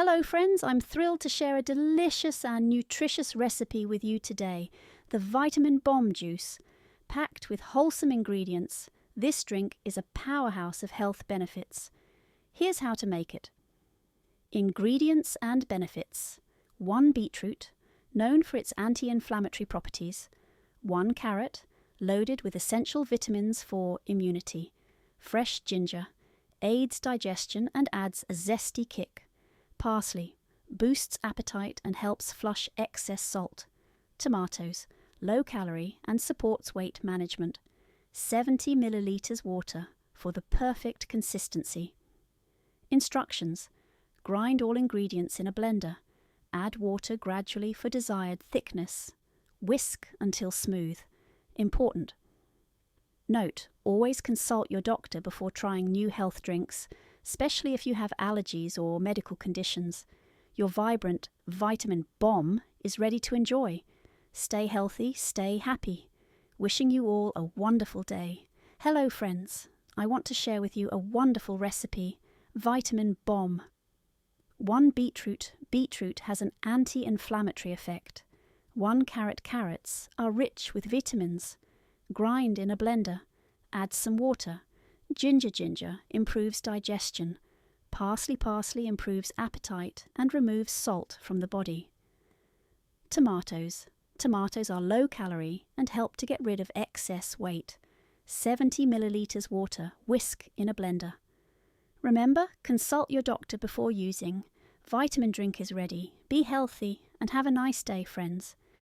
Hello friends, I'm thrilled to share a delicious and nutritious recipe with you today, the Vitamin Bomb Juice. Packed with wholesome ingredients, this drink is a powerhouse of health benefits. Here's how to make it. Ingredients and benefits. 1 beetroot, known for its anti-inflammatory properties. 1 carrot, loaded with essential vitamins for immunity. Fresh ginger, aids digestion and adds a zesty kick. Parsley, boosts appetite and helps flush excess salt. Tomatoes, low-calorie and supports weight management. 70 milliliters water for the perfect consistency. Instructions. Grind all ingredients in a blender. Add water gradually for desired thickness. Whisk until smooth. Important. Note, always consult your doctor before trying new health drinks, especially if you have allergies or medical conditions. Your vibrant vitamin bomb is ready to enjoy. Stay healthy, stay happy. Wishing you all a wonderful day. Hello friends, I want to share with you a wonderful recipe, Vitamin Bomb. 1 beetroot. Beetroot has an anti-inflammatory effect. 1 carrots are rich with vitamins. Grind in a blender. Add some water. Ginger improves digestion. Parsley improves appetite and removes salt from the body. Tomatoes. Tomatoes are low calorie and help to get rid of excess weight. 70 milliliters water, whisk in a blender. Remember, consult your doctor before using. Vitamin drink is ready. Be healthy and have a nice day, friends.